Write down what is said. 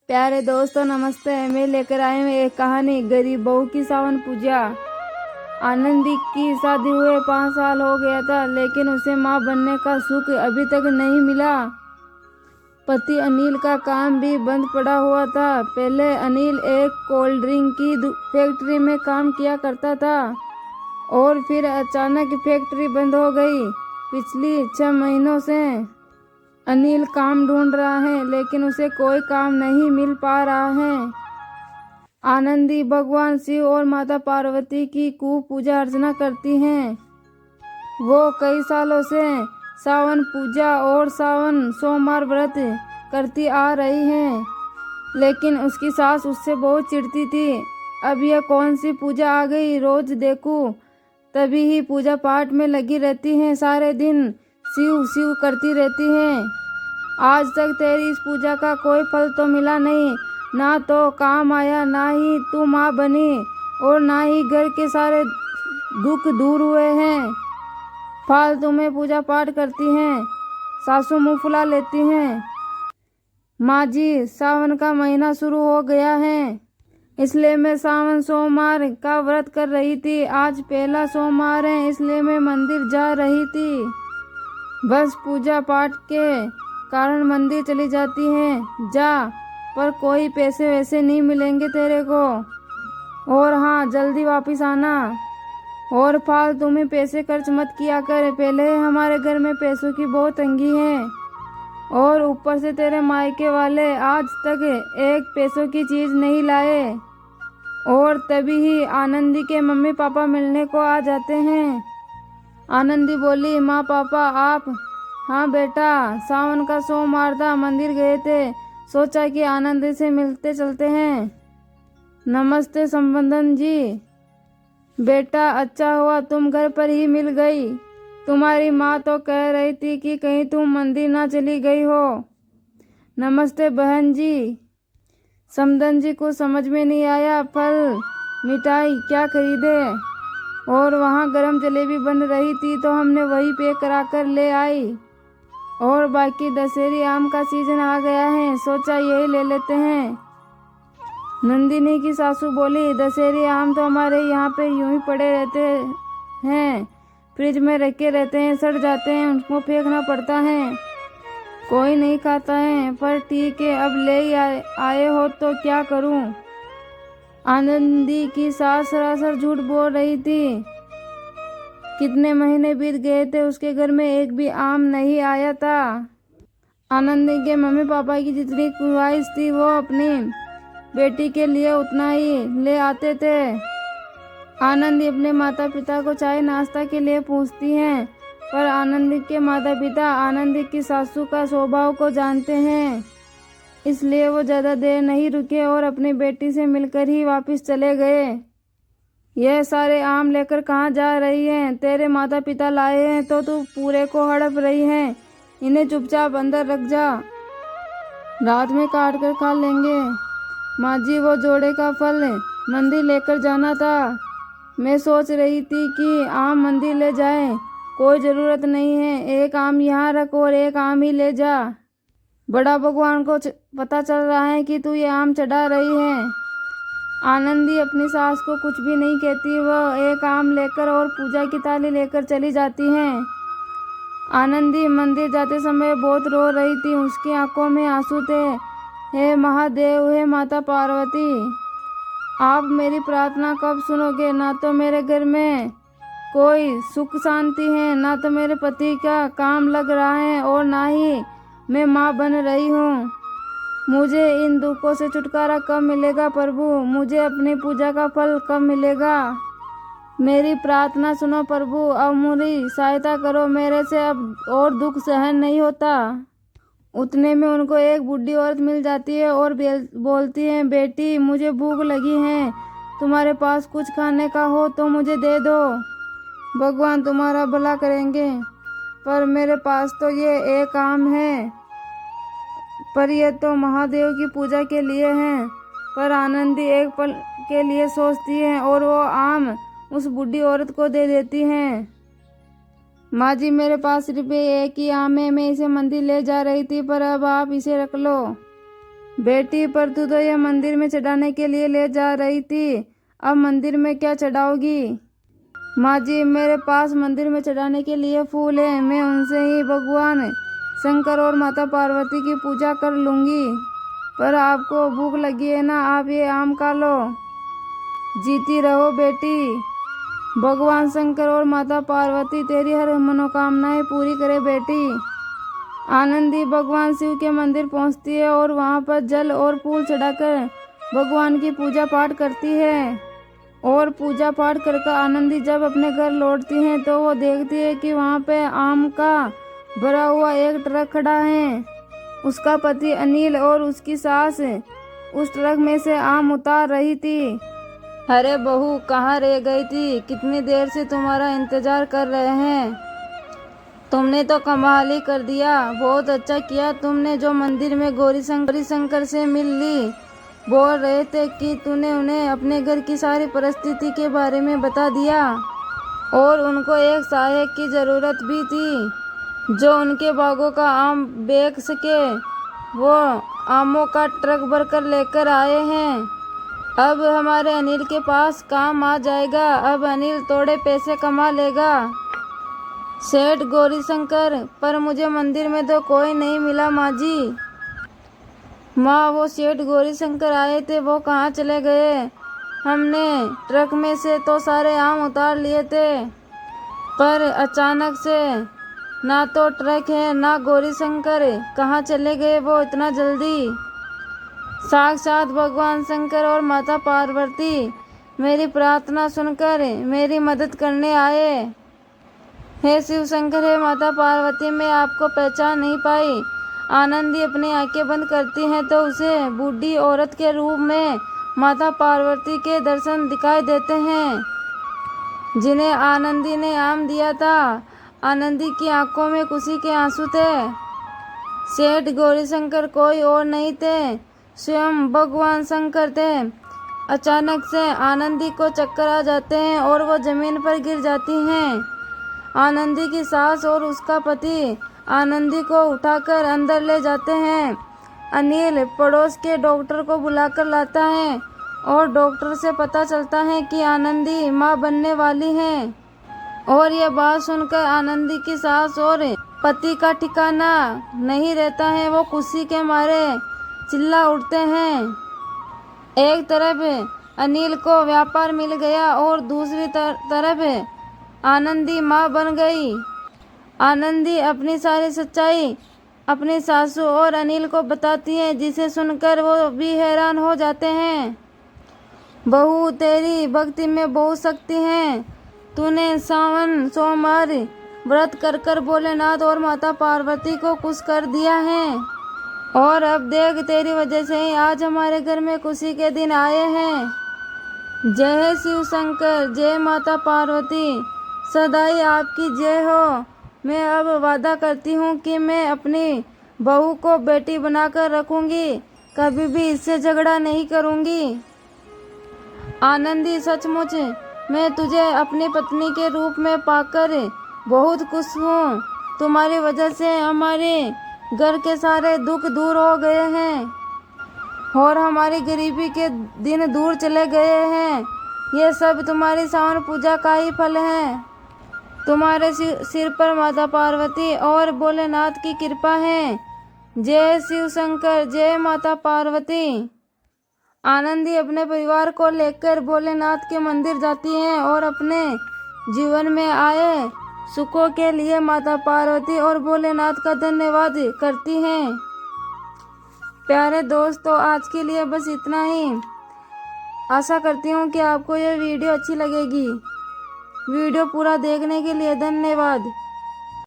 प्यारे दोस्तों नमस्ते। मैं लेकर आई हूँ एक कहानी, गरीब बहू की सावन पूजा। आनंदी की शादी हुए 5 साल हो गया था, लेकिन उसे माँ बनने का सुख अभी तक नहीं मिला। पति अनिल का काम भी बंद पड़ा हुआ था। पहले अनिल एक कोल्ड ड्रिंक की फैक्ट्री में काम किया करता था और फिर अचानक फैक्ट्री बंद हो गई। पिछली 6 महीनों से अनिल काम ढूंढ रहा है, लेकिन उसे कोई काम नहीं मिल पा रहा है। आनंदी भगवान शिव और माता पार्वती की खूब पूजा अर्चना करती हैं। वो कई सालों से सावन पूजा और सावन सोमवार व्रत करती आ रही हैं, लेकिन उसकी सास उससे बहुत चिढ़ती थी। अब यह कौन सी पूजा आ गई, रोज देखूं तभी ही पूजा पाठ में लगी रहती हैं, सारे दिन शिव शिव करती रहती हैं। आज तक तेरी इस पूजा का कोई फल तो मिला नहीं, ना तो काम आया, ना ही तू माँ बनी और ना ही घर के सारे दुख दूर हुए हैं। फालतू में पूजा पाठ करती हैं, सासू मुँह फुला लेती हैं। माँ जी, सावन का महीना शुरू हो गया है, इसलिए मैं सावन सोमवार का व्रत कर रही थी। आज पहला सोमवार है, इसलिए मैं मंदिर जा रही थी। बस पूजा पाठ के कारण मंदिर चली जाती हैं, जा, पर कोई पैसे वैसे नहीं मिलेंगे तेरे को। और हाँ, जल्दी वापस आना और फालतू में पैसे खर्च मत किया कर। पहले हमारे घर में पैसों की बहुत तंगी है और ऊपर से तेरे मायके वाले आज तक एक पैसों की चीज़ नहीं लाए। और तभी ही आनंदी के मम्मी पापा मिलने को आ जाते हैं। आनंदी बोली, माँ पापा आप? हाँ बेटा, सावन का सोमवार था, मंदिर गए थे, सोचा कि आनंदी से मिलते चलते हैं। नमस्ते संबंधन जी। बेटा अच्छा हुआ तुम घर पर ही मिल गई, तुम्हारी माँ तो कह रही थी कि कहीं तुम मंदिर ना चली गई हो। नमस्ते बहन जी। समधन जी को समझ में नहीं आया, फल मिठाई क्या खरीदे, और वहाँ गरम जलेबी बन रही थी तो हमने वही पैक करा कर ले आई। और बाकी दशहरी आम का सीजन आ गया है, सोचा यही ले लेते हैं। नंदिनी की सासू बोली, दशहरी आम तो हमारे यहाँ पे यूं ही पड़े रहते हैं, फ्रिज में रखे रहते हैं, सड़ जाते हैं, उनको फेंकना पड़ता है, कोई नहीं खाता है। पर ठीक है, अब ले आए हो तो क्या करूं। आनंदी की सास सरासर झूठ बोल रही थी। कितने महीने बीत गए थे, उसके घर में एक भी आम नहीं आया था। आनंदी के मम्मी पापा की जितनी ख्वाहिश थी वो अपनी बेटी के लिए उतना ही ले आते थे। आनंदी अपने माता पिता को चाय नाश्ता के लिए पूछती हैं, पर आनंदी के माता पिता आनंदी की सासू का स्वभाव को जानते हैं, इसलिए वो ज़्यादा देर नहीं रुके और अपनी बेटी से मिलकर ही वापस चले गए। यह सारे आम लेकर कहाँ जा रही हैं? तेरे माता पिता लाए हैं तो तू पूरे को हड़प रही है, इन्हें चुपचाप अंदर रख जा, रात में काट कर खा लेंगे। माँ जी, वो जोड़े का फल मंदिर लेकर जाना था, मैं सोच रही थी कि आम मंदिर ले जाएं, कोई ज़रूरत नहीं है, एक आम यहाँ रख और एक आम ही ले जा। बड़ा भगवान को पता चल रहा है कि तू ये आम चढ़ा रही है। आनंदी अपनी सास को कुछ भी नहीं कहती, वह एक आम लेकर और पूजा की थाली लेकर चली जाती हैं। आनंदी मंदिर जाते समय बहुत रो रही थी, उसकी आंखों में आंसू थे। हे महादेव, हे माता पार्वती, आप मेरी प्रार्थना कब सुनोगे? ना तो मेरे घर में कोई सुख शांति है, ना तो मेरे पति का काम लग रहा है और ना ही मैं माँ बन रही हूँ। मुझे इन दुखों से छुटकारा कब मिलेगा प्रभु? मुझे अपनी पूजा का फल कब मिलेगा? मेरी प्रार्थना सुनो प्रभु, अब मेरी सहायता करो, मेरे से अब और दुख सहन नहीं होता। उतने में उनको एक बूढ़ी औरत मिल जाती है और बोलती है, बेटी मुझे भूख लगी है, तुम्हारे पास कुछ खाने का हो तो मुझे दे दो, भगवान तुम्हारा भला करेंगे। पर मेरे पास तो ये एक आम है, पर यह तो महादेव की पूजा के लिए है। पर आनंदी एक पल के लिए सोचती है और वो आम उस बूढ़ी औरत को दे देती हैं। माँ जी, मेरे पास सिर्फ एक ही आम है, मैं इसे मंदिर ले जा रही थी, पर अब आप इसे रख लो। बेटी, पर तू तो यह मंदिर में चढ़ाने के लिए ले जा रही थी, अब मंदिर में क्या चढ़ाओगी? माँ जी, मेरे पास मंदिर में चढ़ाने के लिए फूल हैं, मैं उनसे ही भगवान शंकर और माता पार्वती की पूजा कर लूँगी। पर आपको भूख लगी है ना, आप ये आम खा लो। जीती रहो बेटी। भगवान शंकर और माता पार्वती तेरी हर मनोकामनाएं पूरी करे बेटी। आनंदी भगवान शिव के मंदिर पहुंचती है और वहां पर जल और फूल चढ़ाकर भगवान की पूजा पाठ करती है। और पूजा पाठ कर आनंदी जब अपने घर लौटती हैं तो वो देखती है कि वहां पे आम का भरा हुआ एक ट्रक खड़ा है। उसका पति अनिल और उसकी सास उस ट्रक में से आम उतार रही थी। अरे बहू, कहाँ रह गई थी? कितनी देर से तुम्हारा इंतजार कर रहे हैं। तुमने तो कमाल ही कर दिया। बहुत अच्छा किया तुमने जो मंदिर में गौरी शंकर से मिल ली। बोल रहे थे कि तूने उन्हें अपने घर की सारी परिस्थिति के बारे में बता दिया और उनको एक सहायक की ज़रूरत भी थी जो उनके बागों का आम बेच सके। वो आमों का ट्रक भरकर लेकर आए हैं। अब हमारे अनिल के पास काम आ जाएगा। अब अनिल थोड़े पैसे कमा लेगा। सेठ गौरीशंकर, पर मुझे मंदिर में तो कोई नहीं मिला माँ जी। माँ, वो सेठ गौरीशंकर आए थे, वो कहाँ चले गए? हमने ट्रक में से तो सारे आम उतार लिए थे, पर अचानक से ना तो ट्रक है ना गौरीशंकर। कहाँ चले गए वो इतना जल्दी? साक्षात भगवान शंकर और माता पार्वती मेरी प्रार्थना सुनकर मेरी मदद करने आए। हे शिव शंकर, हे माता पार्वती, मैं आपको पहचान नहीं पाई। आनंदी अपनी आंखें बंद करती हैं तो उसे बूढ़ी औरत के रूप में माता पार्वती के दर्शन दिखाई देते हैं जिन्हें आनंदी ने आम दिया था। आनंदी की आंखों में खुशी के आंसू थे। सेठ गौरीशंकर कोई और नहीं थे, स्वयं भगवान शंकर थे। अचानक से आनंदी को चक्कर आ जाते हैं और वो जमीन पर गिर जाती हैं। आनंदी की सास और उसका पति आनंदी को उठाकर अंदर ले जाते हैं। अनिल पड़ोस के डॉक्टर को बुलाकर लाता है और डॉक्टर से पता चलता है कि आनंदी मां बनने वाली है। और यह बात सुनकर आनंदी की सास और पति का ठिकाना नहीं रहता है। वो खुशी के मारे चिल्ला उठते हैं। एक तरफ अनिल को व्यापार मिल गया और दूसरी तरफ आनंदी माँ बन गई। आनंदी अपनी सारी सच्चाई अपनी सासू और अनिल को बताती है, जिसे सुनकर वो भी हैरान हो जाते हैं। बहू, तेरी भक्ति में बहुत शक्ति है। तूने सावन सोमवार व्रत कर कर भोलेनाथ और माता पार्वती को खुश कर दिया है और अब देख, तेरी वजह से ही आज हमारे घर में खुशी के दिन आए हैं। जय शिव शंकर, जय माता पार्वती, सदाई आपकी जय हो। मैं अब वादा करती हूँ कि मैं अपनी बहू को बेटी बनाकर रखूँगी, कभी भी इससे झगड़ा नहीं करूँगी। आनंदी, सचमुच मैं तुझे अपनी पत्नी के रूप में पाकर बहुत खुश हूँ। तुम्हारी वजह से हमारे घर के सारे दुख दूर हो गए हैं और हमारी गरीबी के दिन दूर चले गए हैं। ये सब तुम्हारी सावन पूजा का ही फल है। तुम्हारे सिर पर माता पार्वती और भोलेनाथ की कृपा है। जय शिव शंकर, जय माता पार्वती। आनंदी अपने परिवार को लेकर भोलेनाथ के मंदिर जाती हैं और अपने जीवन में आए सुखों के लिए माता पार्वती और भोलेनाथ का धन्यवाद करती हैं। प्यारे दोस्तों, आज के लिए बस इतना ही। आशा करती हूँ कि आपको यह वीडियो अच्छी लगेगी। वीडियो पूरा देखने के लिए धन्यवाद।